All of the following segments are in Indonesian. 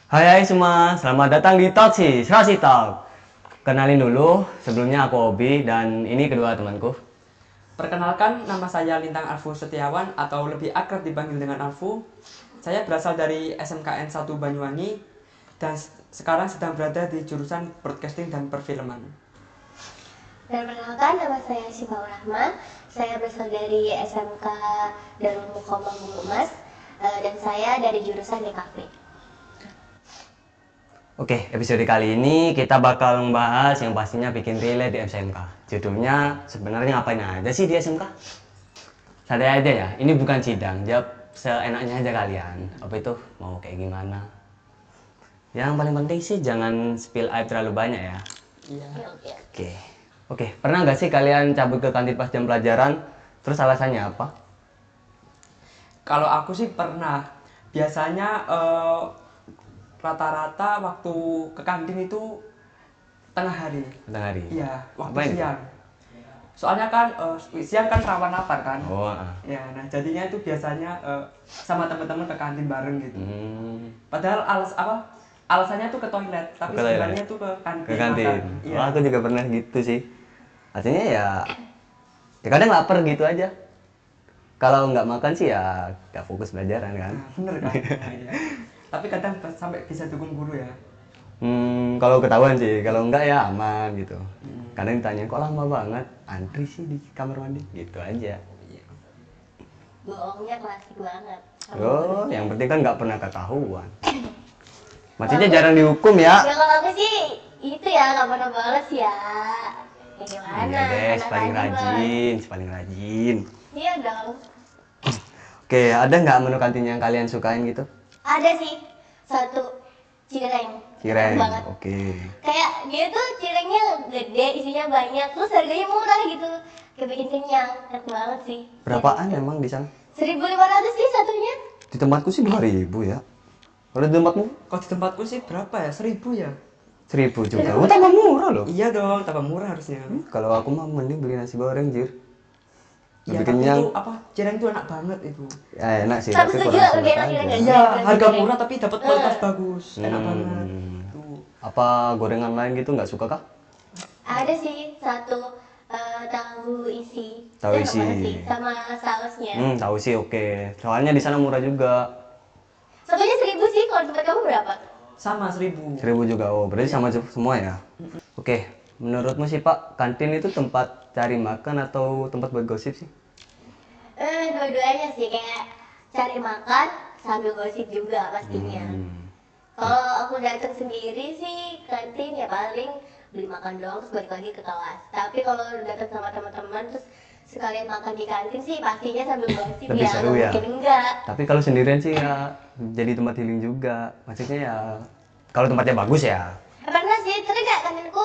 Hai semua, selamat datang di Talksi Serasi Talk. Kenalin dulu, sebelumnya aku Obi dan ini kedua temanku. Perkenalkan, nama saya Lintang Alfu Setiawan atau lebih akrab dipanggil dengan Alfu. Saya berasal dari SMKN 1 Banyuwangi dan sekarang sedang berada di jurusan Broadcasting dan Perfilman. Dan perkenalkan, nama saya Syifaul Rahma. Saya berasal dari SMK Darul Muqomah Bulu Mas dan saya dari jurusan DKP. Oke, episode kali ini kita bakal membahas yang pastinya bikin relate di SMK. Judulnya sebenarnya ngapain aja sih di SMK? Santai aja ya, ini bukan sidang, jawab seenaknya aja kalian. Apa itu mau kayak gimana? Yang paling penting sih jangan spill air terlalu banyak ya. Iya. Oke, pernah nggak sih kalian cabut ke kantin pas jam pelajaran? Terus alasannya apa? Kalau aku sih pernah. Biasanya rata-rata waktu ke kantin itu tengah hari. Tengah hari? Iya, waktu Apain itu? siang. Soalnya kan siang kan rawan lapar kan. Oh, Ya, nah jadinya itu biasanya sama teman-teman ke kantin bareng gitu. Padahal alasannya tuh ke toilet, tapi Ke toilet? sebenarnya tuh ke kantin. Ke kantin. makan. Iya. Oh, aku juga pernah gitu sih. Artinya ya kadang lapar gitu aja. Kalau nggak makan sih ya nggak fokus belajaran kan. Nah, bener kan? Nah, iya. Tapi kadang sampai bisa dukung guru ya. Kalau ketahuan sih, kalau enggak ya aman gitu. Kadang ditanya kok lama banget, antri sih di kamar mandi gitu aja. Bohongnya klasik banget. Oh, yang penting kan nggak pernah ketahuan. Maksudnya jarang dihukum ya. Ya kalau aku sih itu ya nggak pernah bales ya. Ya gimana? Iya deh, Anak paling kantin mah. rajin, paling rajin. Iya dong. Oke, ada nggak menu kantin yang kalian sukain gitu? Ada sih satu cireng. Cireng, Enak banget. oke. Kayak dia tuh cirengnya gede, isinya banyak, terus harganya murah gitu. Kayak bikin kenyang, enak banget sih. Berapaan emang di sana? 1.500 sih satunya. Di tempatku sih 2.000 ya. Kalau di tempatmu? Kalau di tempatku sih berapa ya? 1.000 ya? 1.000 juga. Oh, tambah murah loh. Iya dong, tambah murah harusnya. Kalau aku mah mending beli nasi goreng, Jir. Iya, Lebih tapi kenyang. itu apa? Cireng itu enak banget itu. Ya enak sih, Tapi tapi setuju, kurang lebih serat enak aja. cireng. Iya, harga cireng. murah tapi dapat kualitas bagus. Enak banget. Tuh. Apa gorengan lain gitu nggak suka kah? Ada sih satu tahu isi. Tahu Enak isi. banget sih, sama sausnya. Tahu sih oke. Soalnya di sana murah juga. Satunya 1.000 sih, kalau tempat kamu berapa? Sama 1.000. 1.000 juga. Oh, berarti sama semua ya? Oke. Menurutmu sih Pak, kantin itu tempat cari makan atau tempat buat gosip sih? Dua-duanya sih, kayak cari makan sambil gosip juga pastinya. Kalau aku datang sendiri sih kantin ya paling beli makan doang terus balik lagi ke kelas. Tapi kalau datang sama teman-teman terus sekalian makan di kantin sih pastinya sambil gosip. Lebih Ya seru nggak ya? mungkin enggak. Tapi kalau sendirian sih ya jadi tempat healing juga. Maksudnya ya kalau tempatnya bagus ya. Pernah sih, terus kayak kantinku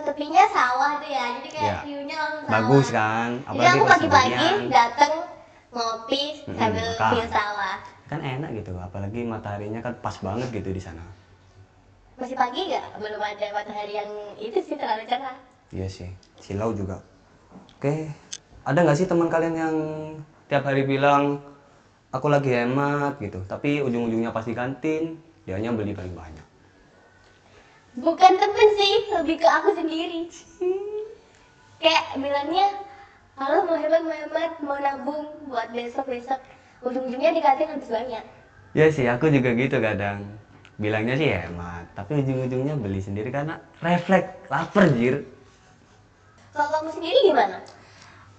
tepinya sawah tuh ya, jadi kayak Iya. view-nya langsung sawah. Bagus kan? Jadi Apalagi aku pas pagi-pagi sendirian. dateng ngopi sambil makan. view sawah. Kan enak gitu, apalagi mataharinya kan pas banget gitu di sana. Masih pagi nggak? Belum ada matahari yang itu sih terlalu cerah. Iya sih, silau juga. Oke, ada nggak sih teman kalian yang tiap hari bilang aku lagi hemat gitu, tapi ujung-ujungnya pasti kantin, dianya beli paling banyak. Bukan temen sih, lebih ke aku sendiri. Kayak bilangnya, kalau mau hemat, mau nabung buat besok-besok. Ujung-ujungnya di kantin habis banyak. Ya sih, aku juga gitu kadang. Bilangnya sih hemat, tapi ujung-ujungnya beli sendiri karena refleks, lapar Jir. Kalau kamu sendiri gimana?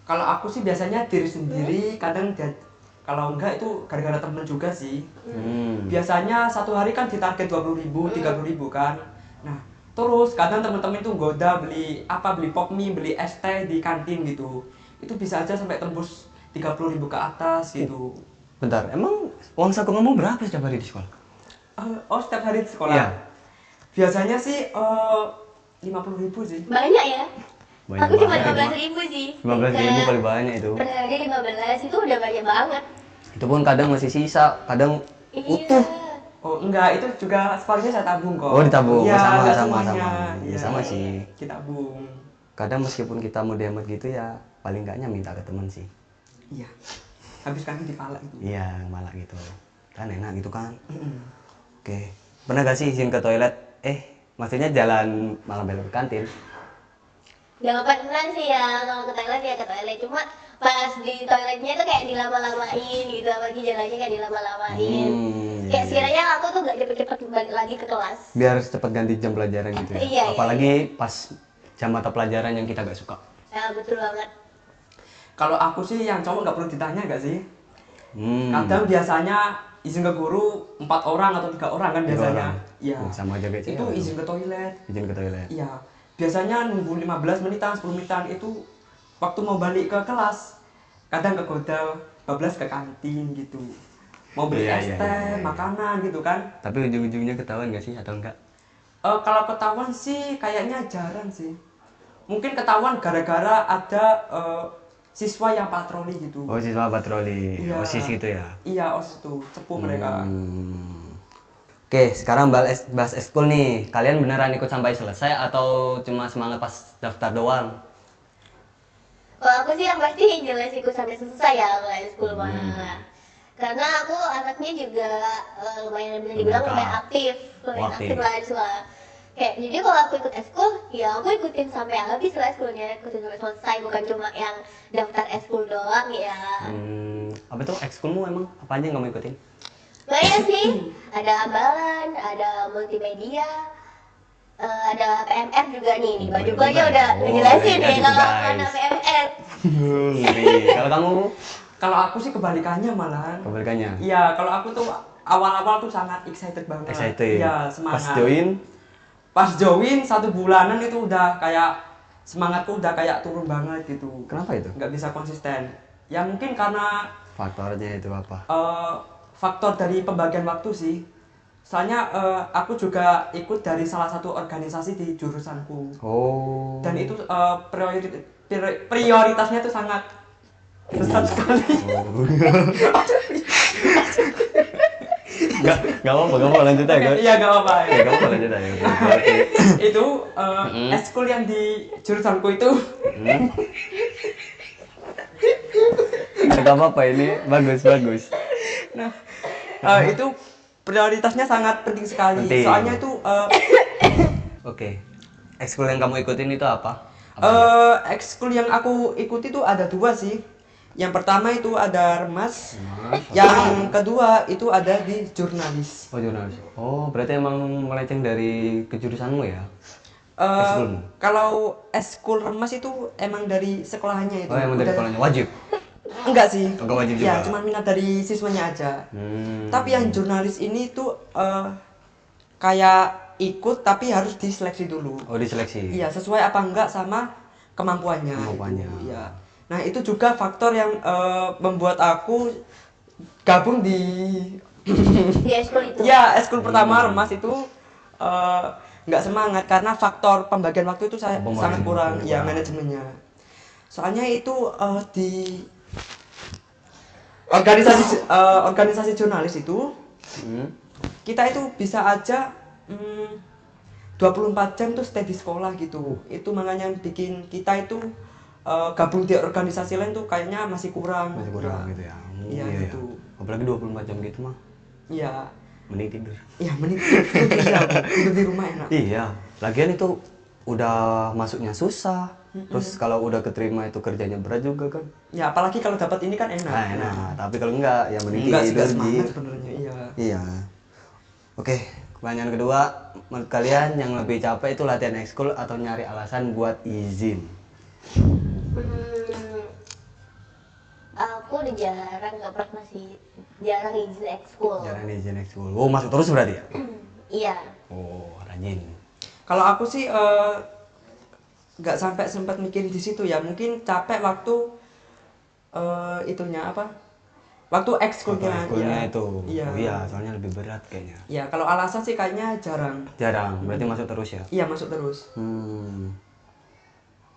Kalau aku sih biasanya diri sendiri, kadang kalau enggak itu gara-gara temen juga sih. Biasanya satu hari kan ditarget 20.000, 30.000 kan. Nah, terus kadang temen-temen itu goda beli pop mie, beli es teh di kantin gitu. Itu bisa aja sampai tembus 30.000 ke atas gitu. Bentar, emang uang saku kamu berapa setiap hari di sekolah? Setiap hari di sekolah? Iya. Biasanya sih 50.000 sih. Banyak ya? Banyak Aku cuma banget. 15.000 sih. 15.000 paling banyak itu. Per hari 15 itu udah banyak banget. Itu pun kadang masih sisa, kadang Iya. utuh. Oh enggak, itu juga spalnya saya tabung kok. Oh, ditabung. Iya, Oh, sama, enggak sama, semuanya. sama. Ya, Iya, sama sih. kita tabung. Kadang meskipun kita mau hemat gitu ya, paling enggaknya minta ke teman sih. Iya. Habis kami dipalak itu. Iya, malah gitu. Kan enak gitu kan. Mm-mm. Oke. Pernah gak sih izin ke toilet? Maksudnya jalan malam belok ke kantin? Gak pernah sih ya, kalau ke toilet ya ke toilet. Cuma pas di toiletnya tuh kayak dilama-lamain gitu, apalagi jalannya kayak dilama-lamain. Iya, Kayak iya. sekiranya aku tuh gak cepet-cepet balik lagi ke kelas. Biar cepat ganti jam pelajaran gitu ya. Iya, iya, Apalagi pas jam mata pelajaran yang kita gak suka. Ya betul banget. Kalau aku sih yang cowok nggak perlu ditanya nggak sih? Hmm. Kadang biasanya izin ke guru 4 orang atau 3 orang kan 3 biasanya. orang. Iya. Sama aja kayak Itu cewek. izin ke toilet. Izin ke toilet. Iya. Biasanya nunggu 15 menitan, 10 menitan itu waktu mau balik ke kelas. Kadang ke hotel, 12 ke kantin gitu. Mau beli Iya, es iya, teh, iya, iya. makanan gitu kan. Tapi ujung-ujungnya ketahuan gak sih atau enggak? Kalau ketahuan sih kayaknya jarang sih. Mungkin ketahuan gara-gara ada siswa yang patroli gitu. Oh, siswa patroli. Iya. OSIS gitu ya. Iya, OSIS itu cepu mereka. Oke, sekarang bahas ekskul nih. Kalian beneran ikut sampai selesai atau cuma semangat pas daftar doang? Kalau aku sih yang pasti jelas ikut sampai selesai ya kalau ekskul mah. Karena aku anaknya juga lumayan bisa dibilang lumayan aktif Aktif. lah di sekolah. Kayak jadi kalau aku ikut ekskul, ya aku ikutin sampai habis lah ekskulnya, ikutin sampai selesai, bukan cuma yang daftar ekskul doang ya. Apa tuh ekskulmu emang apa aja yang kamu ikutin? Banyak sih, ada ambalan, ada multimedia, ada PMR juga nih. Di baju gua aja udah Oh, ngejelasin iya nih gitu, kalau guys. mana PMR. Kalau kamu Kalau aku sih kebalikannya malahan. kebalikannya. Iya, kalau aku tuh awal-awal tuh sangat excited banget. Excited. Iya, semangat. Pas join, 1 bulanan itu udah kayak semangatku udah kayak turun banget gitu. kenapa itu? Nggak bisa konsisten. Ya mungkin karena Faktornya itu apa? faktor dari pembagian waktu sih. Soalnya aku juga ikut dari salah satu organisasi di jurusanku. Oh. Dan itu prioritasnya tuh sangat besar sekali. Gak apa-apa lanjut aja. Iya, nggak apa-apa. Ya, gak apa lanjut aja. Oke. Itu eskul yang di jurusanku itu Gak apa-apa ini bagus. itu prioritasnya sangat penting sekali. Penting. Soalnya itu Oke. Ekskul yang kamu ikutin itu apa? ekskul yang aku ikuti tuh ada 2 sih. Yang pertama itu ada remas, yang kedua itu ada di jurnalis. Oh, jurnalis. Oh, berarti emang melenceng dari kejurusanmu ya? Eh, Ekskulmu? kalau eskul remas itu emang dari sekolahannya itu. Oh, emang dari Udah- sekolahnya wajib. Enggak sih. Enggak wajib Ya, juga. cuma minat dari siswanya aja. Tapi yang jurnalis ini tuh kayak ikut tapi harus diseleksi dulu. Oh, diseleksi. Iya, sesuai apa enggak sama kemampuannya. Kemampuannya. Itu. Iya. Nah, itu juga faktor yang membuat aku gabung di Di ekskul itu. ya eskul pertama remas itu nggak semangat karena faktor pembagian waktu itu saya Pembagian sangat kurang waktu ya kurang. manajemennya. Soalnya itu di organisasi jurnalis itu kita itu bisa aja 24 jam tuh stay di sekolah gitu. Itu makanya bikin kita itu gabung di organisasi lain tuh kayaknya masih kurang. Masih kurang gitu ya. Iya, gitu. Apalagi 24 jam gitu mah. Iya. Mending tidur. Iya, menit tidur di rumah enak. Iya, lagian itu udah masuknya susah. Terus kalau udah keterima itu kerjanya berat juga kan. Ya apalagi kalau dapat ini kan enak. Nah, enak. Tapi kalau enggak ya mending Enggak sih, tidur. enggak semangat Ji. sebenarnya. Iya. Iya. Oke, pertanyaan kedua, menurut kalian yang lebih capek itu latihan ekskul atau nyari alasan buat izin? Aku udah jarang, nggak pernah sih, jarang izin ekskul. Jarang izin ekskul. Oh, masuk terus berarti ya? Iya. Oh, rajin. Kalau aku sih nggak sampai sempat mikir di situ ya. Mungkin capek waktu itunya apa? Waktu ekskulnya. Ekskulnya Iya. itu. Iya. Oh, iya, soalnya lebih berat kayaknya. Ya kalau alasan sih kayaknya jarang. Jarang, berarti masuk terus ya? Iya masuk terus.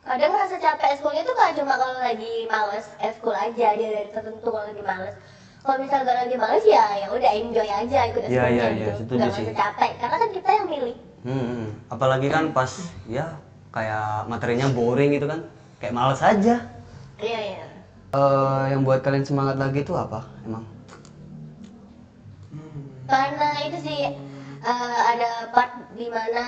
Kadang rasa capek ekskulnya tuh gak cuma kalau lagi males ekskul aja, dia dari tertentu kalau lagi males. kalau misalnya gak lagi males ya udah enjoy aja ikut Iya, ekskulnya iya, gitu. setuju Gak sih. merasa capek karena kan kita yang milih. Apalagi kan pas ya kayak materinya boring gitu kan, kayak males aja. Iya iya. Yang buat kalian semangat lagi itu apa emang? Karena itu sih ada part dimana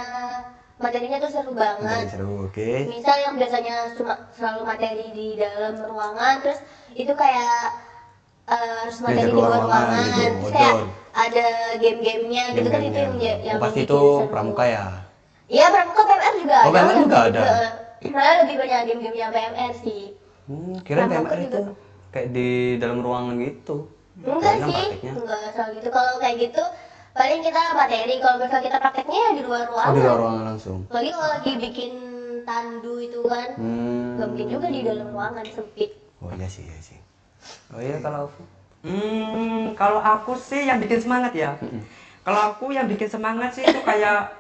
materinya tuh seru banget. Seru, oke. Misal yang biasanya cuma selalu materi di dalam ruangan, terus itu kayak harus materi di luar ruangan, gitu, terus kayak outdoor. ada game-gamenya gitu kan, itu yang pasti bikin itu seru. pramuka ya. Iya, pramuka PMR juga Oh, PMR juga ada. Malah lebih banyak game-gamenya PMR sih. Kira Pramuka PMR itu juga. kayak di dalam ruangan gitu. Enggak Kirain kan sih, prakteknya. enggak selalu gitu. Kalau kayak gitu paling kita materi, kalau misalnya kita prakteknya ya di luar ruangan. Oh, di luar ruangan langsung. Apalagi kalau lagi bikin tandu itu kan, nggak mungkin juga di dalam ruangan sempit. Oh iya sih, iya sih. Oh iya kalau Kalau aku sih yang bikin semangat ya. Kalau aku yang bikin semangat sih itu kayak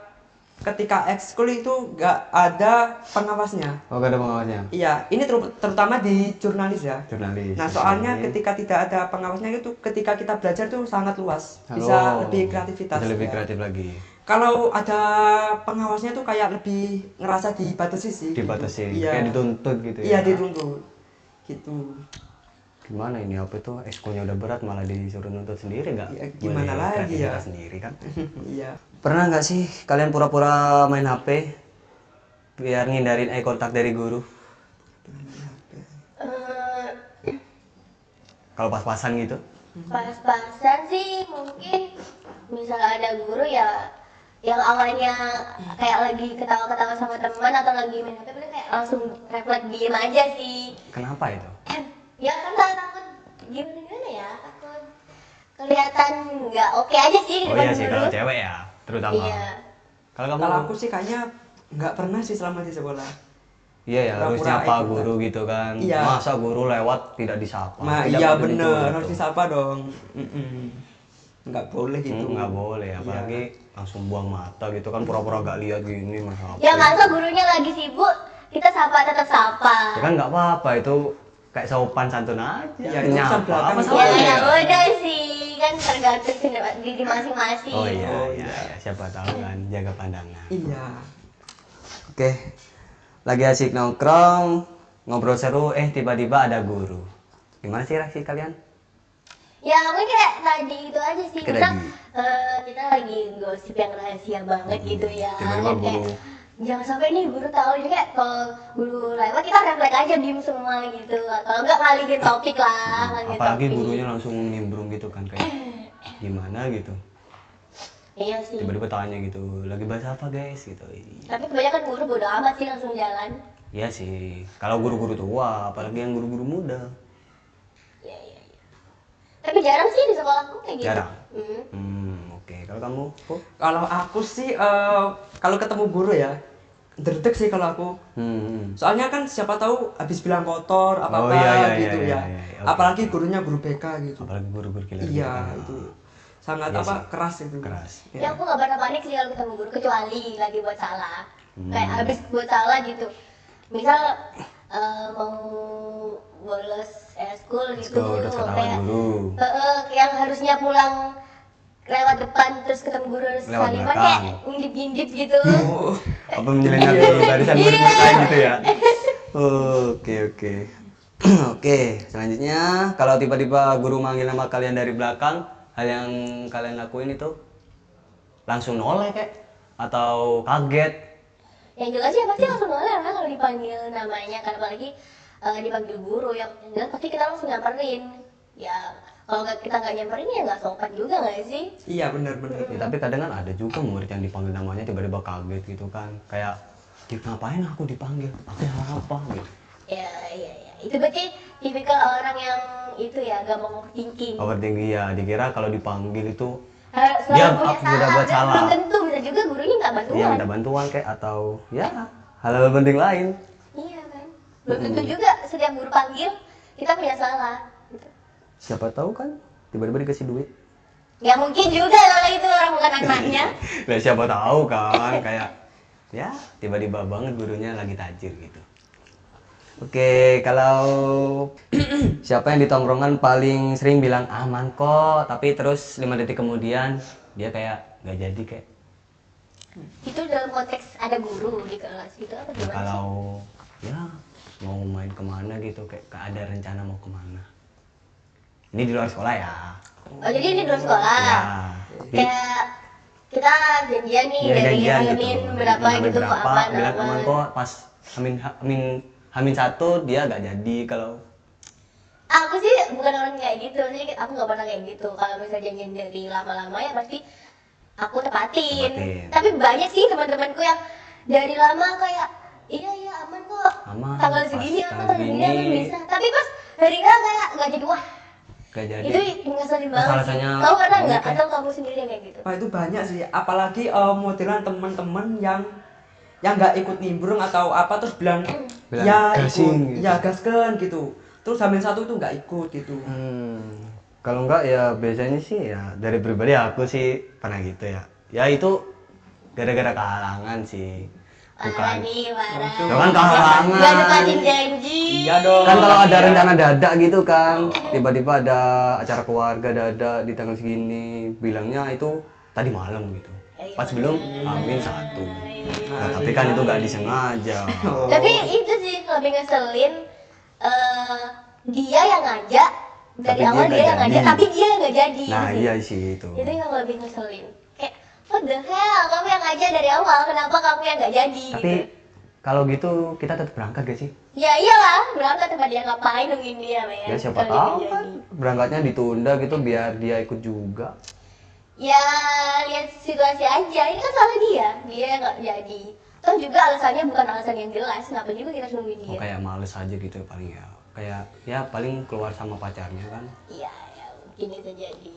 ketika ekskul itu nggak ada pengawasnya. oh gak ada pengawasnya. Iya, ini terutama di jurnalis ya. Jurnalis. Nah, soalnya ketika tidak ada pengawasnya itu, ketika kita belajar tuh sangat luas, bisa lebih kreativitas. Bisa lebih ya. kreatif lagi. Kalau ada pengawasnya tuh kayak lebih ngerasa dibatasi sih. Dibatasi, Iya. kayak dituntut gitu ya. Iya, dituntut. Gitu. Gimana ini apa itu ekskulnya udah berat malah disuruh nuntut sendiri nggak? Ya, gimana Boleh lagi ya? kreativitas sendiri kan. Iya. Pernah nggak sih kalian pura-pura main HP biar ngindarin eye contact dari guru? Eh, Kalau pas-pasan gitu? Pas-pasan sih mungkin misalnya ada guru ya yang awalnya kayak lagi ketawa-ketawa sama teman atau lagi main HP, paling kayak langsung refleks diem aja sih. Kenapa itu? Ya kan takut gimana ya, takut kelihatan nggak oke aja sih di Oh depan iya sih guru. kalau cewek ya, terutama. Iya. Kalau kamu? Kalau aku sih kayaknya nggak pernah sih selama di sekolah. Iya ya, harus pura-pura nyapa ikutan. guru gitu kan. Iya. Masa guru lewat tidak disapa? Nah, Tidak iya boleh bener, gitu. harus disapa dong. Nggak boleh gitu. Nggak boleh, apalagi langsung buang mata gitu kan, pura-pura gak lihat gini masa apa? Ya masa gurunya lagi sibuk, kita sapa tetap sapa. Ya kan nggak apa-apa, itu kayak sopan santun aja. Iya, itu urusan Nyapa, belakang. apa Ya, Ya salahnya? nggak bodoh sih, kan tergantung diri masing-masing. Oh iya, Oh, iya, iya. iya, siapa tahu kan jaga pandangan. Iya. Oke, lagi asik nongkrong, ngobrol seru, tiba-tiba ada guru. Gimana sih reaksi kalian? Ya mungkin kayak tadi itu aja sih, Kayak misal tadi. kita lagi gosip yang rahasia banget gitu ya. Tiba-tiba Dan kayak, guru. jangan sampai nih guru tahu, jadi kayak kalau guru lewat kita refleks aja diem semua gitu. Kalau enggak ngalihin topik lah, ngalihin Apalagi topik. gurunya langsung nimbrung gitu kan, kayak gimana gitu. Iya sih. Tiba-tiba tanya gitu, lagi bahas apa guys gitu. Tapi kebanyakan guru bodo amat sih, langsung jalan. Iya sih, kalau guru-guru tua, apalagi yang guru-guru muda. Iya iya iya. Tapi jarang sih di sekolahku kayak gitu. Jarang? Hmm. Oke. Kalau kamu, kok? Kalau aku sih kalau ketemu guru ya, derdek sih kalau aku. Soalnya kan siapa tahu habis bilang kotor apa-apa Oh, iya, gitu iya, ya. iya, iya. Oke. Apalagi gurunya guru BK gitu. Apalagi guru-guru killer. Iya, gitu. itu sangat Iya apa sih. keras itu. Keras. Ya aku nggak pernah panik sih kalau ketemu guru, kecuali lagi buat salah. Kayak habis buat salah gitu. Misal mau bolos eskul gitu, Eskul, terus ketahuan guru. yang harusnya pulang lewat depan terus ketemu guru harus Lewat saliman belakang. kayak ngintip-ngintip gitu. Oh, Apa menyelinap di barisan murid-murid lain gitu ya? Oke, oke. Oke, selanjutnya kalau tiba-tiba guru manggil nama kalian dari belakang, hal yang kalian lakuin itu langsung noleh kayak atau kaget? Yang jelas ya pasti langsung noleh lah kalau dipanggil namanya, kan apalagi dipanggil guru, yang jelas pasti kita langsung nyamperin. Ya kalau kita nggak nyamperin ya nggak sopan juga nggak sih? iya benar-benar. Ya, tapi kadang kan ada juga murid yang dipanggil namanya tiba-tiba kaget gitu kan, kayak ngapain aku dipanggil? Aku salah apa gitu? Ya iya iya, itu berarti tipikal orang yang itu ya gak mau overthinking. Overthinking ya, dikira kalau dipanggil itu Selalu dia punya udah buat dan salah. belum tentu, bisa juga gurunya nggak bantuan. dia minta bantuan kayak atau ya hal-hal penting lain. Iya kan, belum tentu juga setiap guru panggil kita punya salah. Gitu. Siapa tahu kan tiba-tiba dikasih duit. Ya mungkin juga kalau itu orang bukan anaknya. Lah siapa tahu kan kayak ya tiba-tiba banget gurunya lagi tajir gitu. Oke, kalau siapa yang di tongkrongan paling sering bilang aman kok, tapi terus 5 detik kemudian dia kayak nggak jadi kayak. Itu dalam konteks ada guru di kelas gitu apa Ya, gimana sih? kalau ya mau main kemana gitu kayak ada rencana mau kemana. Ini di luar sekolah ya. Oh jadi ini dalam sekolah? Ya. Kayak kita janjian nih Ya, dari janjian Amin gitu. berapa Amin gitu kok berapa, aman bilang aman kok pas Hamin 1 dia nggak jadi kalau. Aku sih bukan orang kayak gitu, sih aku nggak pernah kayak gitu. Kalau misalnya janjian dari lama-lama ya pasti aku tepatin. Tepatin. Tapi banyak sih teman-temanku yang dari lama kayak iya aman kok. Aman, Tanggal pas segini tanggal aman, tanggal segini aman segini. bisa. Tapi pas hari H kayak nggak jadi wah. Gak jadi. Itu ngeselin banget. sih. alasannya Kamu pernah nggak? banyak ya? Atau kamu sendiri yang kayak gitu? Wah itu banyak sih, apalagi modelan teman-teman yang nggak ikut nimbrung atau apa terus bilang Bilang ya gasin ikut, gitu. ya gaskan gitu. Terus Hamin 1 itu nggak ikut gitu. Kalau enggak ya biasanya sih ya dari pribadi aku sih pernah gitu ya. Ya itu gara-gara kehalangan sih. Parah Bukan. nih, parah. Itu kan kehalangan. Nggak nepatin janji. Iya dong. Kan kalau ada Iya. rencana dadak gitu kan, tiba-tiba ada acara keluarga dadak di tanggal segini, bilangnya itu tadi malam gitu. Pas belum Hamin 1. Nah, tapi kan itu nggak disengaja. Oh. Tapi itu sih lebih ngeselin dia yang ngajak dari Tapi awal dia dia yang nggak ngajak jadi. tapi dia nggak jadi. Nah, gitu. iya sih itu. Itu yang lebih ngeselin. Kayak what the hell, kamu yang ngajak dari awal, kenapa kamu yang nggak jadi? Tapi gitu. kalau gitu kita tetap berangkat gak sih? Ya iyalah, berangkat tempat dia ngapain nungguin dia, men. Ya siapa Kalau dia tahu nggak kan jadi. berangkatnya ditunda gitu biar dia ikut juga. Ya lihat situasi aja, ini kan salah dia yang nggak jadi. Toh juga alasannya bukan alasan yang jelas, kenapa juga kita harus nungguin dia? Oh, kayak males aja gitu paling ya. Kayak ya paling keluar sama pacarnya kan. Iya, ya mungkin itu jadi.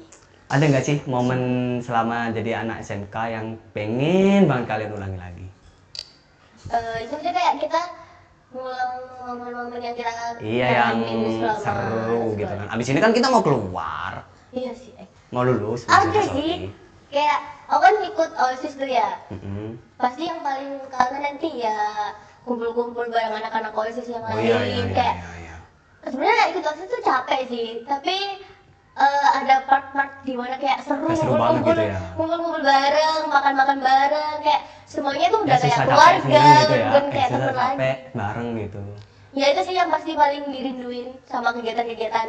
Ada nggak sih momen selama jadi anak SMK yang pengen banget kalian ulangi lagi? Itu udah kayak kita ngulang momen-momen yang kita Iya yang jalanin selama seru gitu sekolah. kan. Abis ini kan kita mau keluar, Iya sih. mau lulus. Ada besok sih. nih. Kayak aku kan ikut OSIS tuh ya. Mm-mm. Pasti yang paling kangen nanti ya kumpul-kumpul bareng anak-anak OSIS yang Oh lain. iya iya iya Kayak iya. sebenarnya ikut OSIS tuh capek sih, tapi ada part-part di mana kayak seru, Kayak seru banget kumpul-kumpul gitu ya. kumpul-kumpul bareng, makan-makan bareng, kayak semuanya tuh udah Ya, kayak susah capek keluarga, seneng gitu ya. bukan kayak Susah temen lagi. capek bareng gitu. Ya itu sih yang pasti paling dirinduin sama kegiatan-kegiatan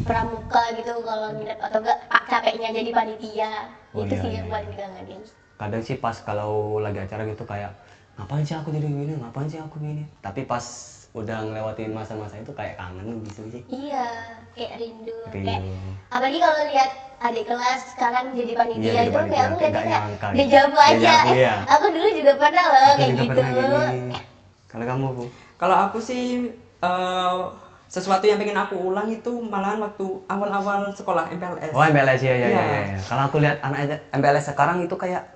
pramuka gitu kalau nginep atau enggak capeknya jadi panitia. Oh, Itu iya, sih iya, yang iya. paling dikangenin. Kadang sih pas kalau lagi acara gitu kayak ngapain sih aku jadi gini, ngapain sih aku gini. Tapi pas udah ngelewatin masa-masa itu kayak kangen gitu sih. Iya, kayak rindu. Rindu. Kayak apalagi kalau lihat adik kelas sekarang jadi panitia Iya, jadi itu panitia, kayak aku kayak lihatnya nggak kayak nyangka gitu. dejavu aja. Dejavu, iya. Aku dulu juga pernah loh Aku kayak juga gitu. pernah gini. Kalau kamu Bu? Kalau aku sih sesuatu yang pengen aku ulang itu malahan waktu awal-awal sekolah MPLS. Oh MPLS ya ya Iya. ya. Kalau aku lihat anak MPLS sekarang itu kayak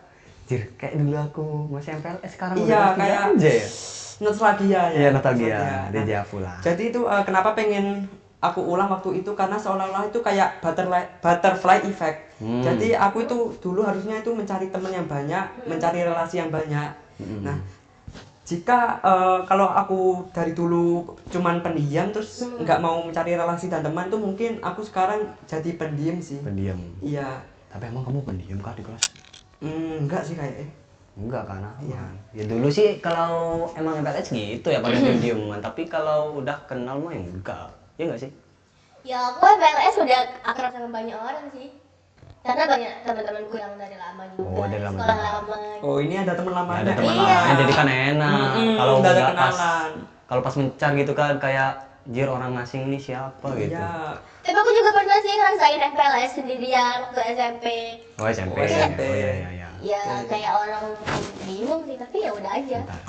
jir kayak dulu aku masih MPLS sekarang Iya, udah kelas tiga kayak aja ya. nostalgia ya. Iya nostalgia, Nah, dejavu lah. jadi itu kenapa pengen aku ulang waktu itu karena seolah-olah itu kayak butterfly effect. Jadi aku itu dulu harusnya itu mencari teman yang banyak, mencari relasi yang banyak. Nah, jika kalau aku dari dulu cuman pendiam terus nggak mau mencari relasi dan teman tuh mungkin aku sekarang jadi pendiam sih. Pendiam. Iya. Tapi emang kamu pendiam kah di kelas? Enggak sih kayaknya. Enggak kan? Iya. Ya dulu sih kalau emang MPLS gitu ya pada diem-dieman. Tapi kalau udah kenal mah ya enggak. Ya enggak sih? Ya aku MPLS udah akrab sama banyak orang sih. Karena banyak teman-temanku yang dari lama juga, Oh, dari lama sekolah juga. lama. Oh ini ada teman lama. Ada teman Iya. lama jadi kan enak. Kalau udah ada enggak pas kenalan. kalau pas mencar gitu kan kayak jir orang asing ini siapa gitu. Iya. Tapi aku juga pernah sih ngerasain MPLS sendirian waktu SMP. Oh SMP. Oh, SMP. Oh iya iya iya. Ya kayak orang bingung sih, tapi ya udah aja. Bentar.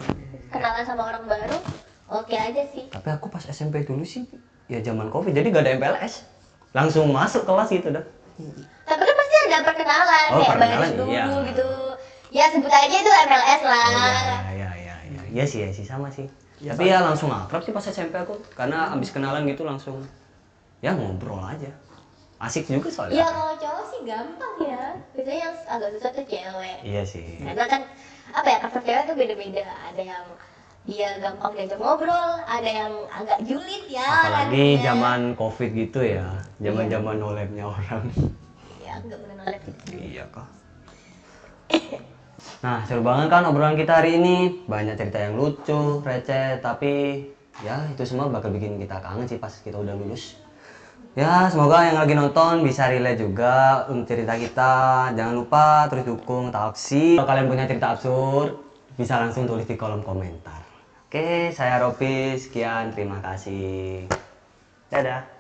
Kenalan sama orang baru, oke aja sih. Tapi aku pas SMP dulu sih ya zaman Covid jadi gak ada MPLS. Langsung masuk kelas gitu dah. Tapi kan pasti ada perkenalan, Oh, kayak baris perkenalan, dulu iya. gitu. Ya sebut aja itu MLS lah. Oh iya iya iya. Iya sih ya sih sama sih. Ya, Tapi ya langsung akrab sih pas SMP aku karena abis kenalan gitu langsung ya ngobrol aja. Asik juga Ya soalnya. kalau cowok sih gampang ya. Biasanya yang agak susah tuh cewek. Iya sih. Karena kan apa ya, karakter cewek tuh beda-beda. Ada yang Iya, gampang diajak ngobrol, ada yang agak julid ya. Apalagi orangnya. zaman covid gitu ya, zaman no labnya orang. Iya, nggak pernah nolak gitu. Iya kok. Nah, seru banget kan obrolan kita hari ini. Banyak cerita yang lucu, receh, tapi ya itu semua bakal bikin kita kangen sih pas kita udah lulus. Ya, semoga yang lagi nonton bisa relate juga untuk cerita kita. Jangan lupa terus dukung Talksy. Kalau kalian punya cerita absurd, bisa langsung tulis di kolom komentar. Oke, saya Ropi. Sekian, terima kasih. Dadah.